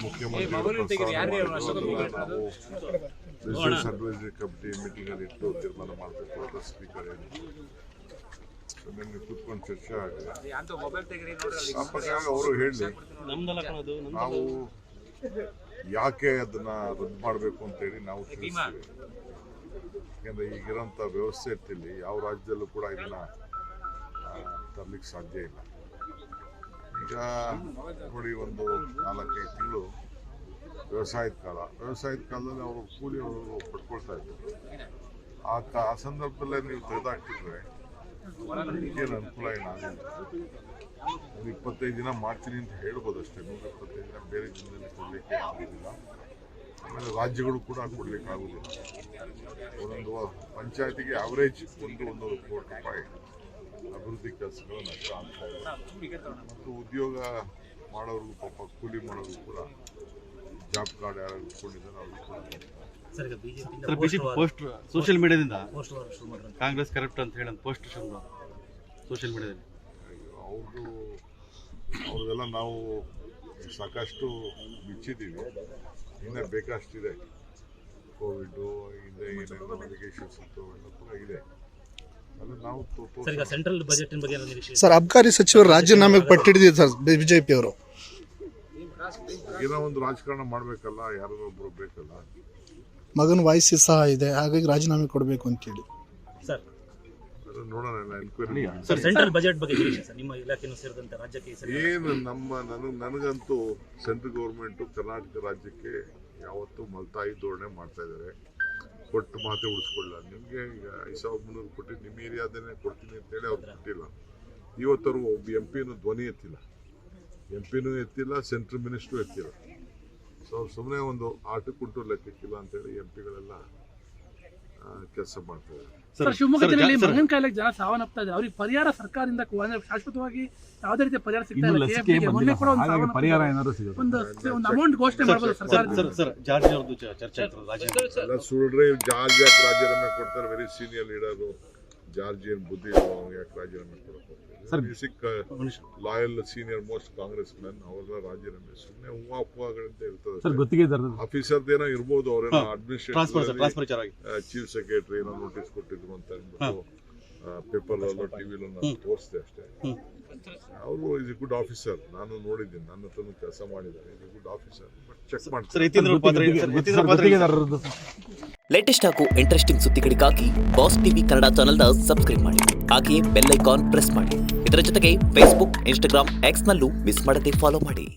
ಮುಖ್ಯಮಂತ್ರಿ business advisory committee meeting ಅಲ್ಲಿ ಇಟ್ಟು ತೀರ್ಮಾನ ಮಾಡಬೇಕು ಅಂತ ಸ್ಪೀಕರ್ ನಿನ್ನೆ ಕೂತ್ಕೊಂಡು ಚರ್ಚೆ ಆಗಿದೆ. ಅವರು ಹೇಳಿ ನಾವು ಯಾಕೆ ಅದನ್ನ ರದ್ದು ಮಾಡಬೇಕು ಅಂತೇಳಿ ನಾವು ತಿಳಿಸ್ತೀವಿ. ಯಾಕಂದ್ರೆ ಈಗಿರೋಂಥ ವ್ಯವಸ್ಥೆಯಲ್ಲಿ ಯಾವ ರಾಜ್ಯದಲ್ಲೂ ಕೂಡ ಇದನ್ನ ತರಲಿಕ್ಕೆ ಸಾಧ್ಯ ಇಲ್ಲ. ಈಗ ನೋಡಿ, ಒಂದು 4-5 ತಿಂಗಳು ವ್ಯವಸಾಯದ ಕಾಲದಲ್ಲಿ ಅವರು ಕೂಲಿ ಅವರು ಪಡ್ಕೊಳ್ತಾ ಇದ್ರು. ಆ ಸಂದರ್ಭದಲ್ಲೇ ನೀವು ತೆಗೆದಾಕ್ತಿದ್ರೆ ಈಗೇನು ಅನುಕೂಲ ಏನಾಗಿಲ್ಲ. 25 ದಿನ ಮಾಡ್ತೀನಿ ಅಂತ ಹೇಳ್ಬೋದು ಅಷ್ಟೇ. 125 ದಿನ ಬೇರೆ ದಿನದಲ್ಲಿ ಕೊಡಲಿಕ್ಕೆ ಆಗೋದಿಲ್ಲ. ಆಮೇಲೆ ರಾಜ್ಯಗಳು ಕೂಡ ಕೊಡಲಿಕ್ಕೆ ಆಗೋದಿಲ್ಲ. ಒಂದೊಂದು ಪಂಚಾಯತಿಗೆ ಆವರೇಜ್ 1-1.5 ಕೋಟಿ ರೂಪಾಯಿ ಅಭಿವೃದ್ಧಿ ಕೆಲಸಗಳು ನಷ್ಟ ಆಗ್ತಾ ಇದೆ. ಮತ್ತು ಉದ್ಯೋಗ ಮಾಡೋರ್ಗೂ ಪಾಪ ಕೂಲಿ ಮಾಡೋರ್ಗೂ ಕೂಡ ಜಾಬ್ ಕಾರ್ಡ್ ಯಾರು ಇಟ್ಕೊಂಡಿದ್ದಾರೆ ಅವ್ರಿಗೂ ಕೂಡ ಬಿಜೆಪಿ ಪೋಸ್ಟ್ ಸೋಷಿಯಲ್ ಮೀಡಿಯಾದಿಂದ ಕಾಂಗ್ರೆಸ್ ಕರಪ್ಟ್ ಅಂತ ಹೇಳಿ ಪೋಸ್ಟ್ ಸೋಷಿಯಲ್ ಮೀಡಿಯಾದಲ್ಲಿ ಅವ್ರದೆಲ್ಲ ನಾವು ಸಾಕಷ್ಟು ಬಿಚ್ಚಿದ್ದೀವಿ. ಇನ್ನೂ ಬೇಕಷ್ಟಿದೆ. ಕೋವಿಡ್ ಹಿಂದೆ ಏನೇನು ಅಲಿಗೇಷನ್ಸ್ ಇತ್ತು ಎಲ್ಲ ಕೂಡ ಇದೆ. ಸೆಂಟ್ರಲ್ ಬಜೆಟ್ ಬಗ್ಗೆ ಸರ್, ಅಬಕಾರಿ ಸಚಿವರು ರಾಜೀನಾಮೆಗೆ ಪಟ್ಟಿಡಿದ್ರು ಸರ್ ಬಿಜೆಪಿ ಅವರು. ಏನೋ ಒಂದು ರಾಜಕಾರಣ ಮಾಡಬೇಕಲ್ಲ, ಯಾರೋ ಒಬ್ರು ಬೇಕಲ್ಲ. ಮಗನ ವಯಸ್ಸು ಸಹ ಇದೆ, ಹಾಗಾಗಿ ರಾಜೀನಾಮೆ ಕೊಡಬೇಕು ಅಂತೇಳಿ ಸರ್ ನೋಡೋಣ. ಎನ್ಕ್ವೈರಿ ಸರ್, ಸೆಂಟ್ರಲ್ ಬಜೆಟ್ ಬಗ್ಗೆ ನಿಮ್ಮ ಇಲಾಖೆನೂ ಸೇರಿದಂತೆ ರಾಜ್ಯಕ್ಕೆ ಏನು ನನಗಂತೂ ಸೆಂಟ್ರಲ್ ಗೌರ್ಮೆಂಟು ಕರ್ನಾಟಕ ರಾಜ್ಯಕ್ಕೆ ಯಾವತ್ತೂ ಮಲ್ತಾಯಿ ಧೋರಣೆ ಮಾಡ್ತಾ ಇದ್ದಾರೆ. ಕೊಟ್ಟು ಮಾತೆ ಉಳಿಸ್ಕೊಳ್ಳ. ನಿಮಗೆ ಈಗ 5300 ಕೋಟಿ ನಿಮ್ಮ ಏರಿಯಾದನ್ನೇ ಕೊಡ್ತೀನಿ ಅಂತೇಳಿ ಅವ್ರು ಕೊಟ್ಟಿಲ್ಲ. ಇವತ್ತವರು ಒಬ್ಬ ಎಂಪಿನೂ ಧ್ವನಿ ಎತ್ತಿಲ್ಲ, ಸೆಂಟ್ರಲ್ ಮಿನಿಸ್ಟ್ರು ಎತ್ತಿಲ್ಲ. ಸೊ ಅವ್ರು ಸುಮ್ಮನೆ ಒಂದು ಆಟಕ್ಕುಂಟು ಲೆಕ್ಕಕ್ಕಿಲ್ಲ ಅಂತೇಳಿ ಎಂಪಿಗಳೆಲ್ಲ ಕೆಲಸ ಮಾಡ್ತಾರೆ. ಸರ್, ಶಿವಮೊಗ್ಗ ಜಿಲ್ಲೆಯಲ್ಲಿ ಮಂಗನ ಕಾಯಿಲೆಗೆ ಜನ ಸಾವನ್ನಪ್ತಾ ಇದ್ದಾರೆ. ಅವ್ರಿಗೆ ಪರಿಹಾರ ಸರ್ಕಾರದಿಂದ ಶಾಶ್ವತವಾಗಿ ಯಾವುದೇ ರೀತಿಯ ಪರಿಹಾರ ಸಿಗ್ತಾ ಇಲ್ಲ. ಮೊನ್ನೆ ಕೂಡ ಒಂದು ಅಮೌಂಟ್ ಘೋಷಣೆ ಮಾಡಬಹುದು ಸರ್ಕಾರ. ಸುಳ್ಳ್ರೆ ಜಾರ್ಜ್ ಯಾಕೆ ರಾಜೀನಾಮೆ ಕೊಡ್ತಾರೆ? ವೆರಿ ಸೀನಿಯರ್ ಲೀಡರು ಜಾರ್ಜ್ ಏನು ಬುದ್ಧಿ ಇಲ್ಲ, ಯಾಕೆ ರಾಜೀನಾಮೆ ಕೊಡಕ್ಕೆ basic loyal senior most Congress men ಅವ್ರನ್ನ ರಾಜೀನಾಮೆ ಸುಮ್ಮನೆ ಹೂವಾಗಳಿಂದ ಇರ್ತದೆ. ಆಫೀಸರ್ದೇನೋ ಇರ್ಬೋದು, ಅವ್ರೇನೋ ಅಡ್ಮಿನಿಸ್ಟ್ರೇಷನ್ ಚೀಫ್ ಸೆಕ್ರೆಟರಿ ಏನೋ ನೋಟಿಸ್ ಕೊಟ್ಟಿದ್ರು ಅಂತ ಅಂದ್ಬಿಟ್ಟು ಪೇಪರ್ ಟಿವಿಲೂ ನಾನು ತೋರಿಸಿದೆ ಅಷ್ಟೇ. ಅವರು ಇಸ್ ಎ ಗುಡ್ ಆಫೀಸರ್. ನಾನು ನೋಡಿದ್ದೀನಿ, ನನ್ನ ಹತ್ರ ಕೆಲಸ ಮಾಡಿದ್ದಾರೆ. Is a good officer. But check ಮಾಡ್ತಾರೆ. ಲೇಟೆಸ್ಟ್ ಹಾಗೂ ಇಂಟ್ರೆಸ್ಟಿಂಗ್ ಸುದ್ದಿಗಳಿಗಾಗಿ ಬಾಸ್ ಟಿವಿ ಕನ್ನಡ ಚಾನೆಲ್ನ ಸಬ್ಸ್ಕ್ರೈಬ್ ಮಾಡಿ. ಹಾಗೆಯೇ ಬೆಲ್ ಐಕಾನ್ ಪ್ರೆಸ್ ಮಾಡಿ. ಇದರ ಜೊತೆಗೆ ಫೇಸ್ಬುಕ್, ಇನ್ಸ್ಟಾಗ್ರಾಮ್, ಎಕ್ಸ್ ನಲ್ಲೂ ಮಿಸ್ ಮಾಡದೆ ಫಾಲೋ ಮಾಡಿ.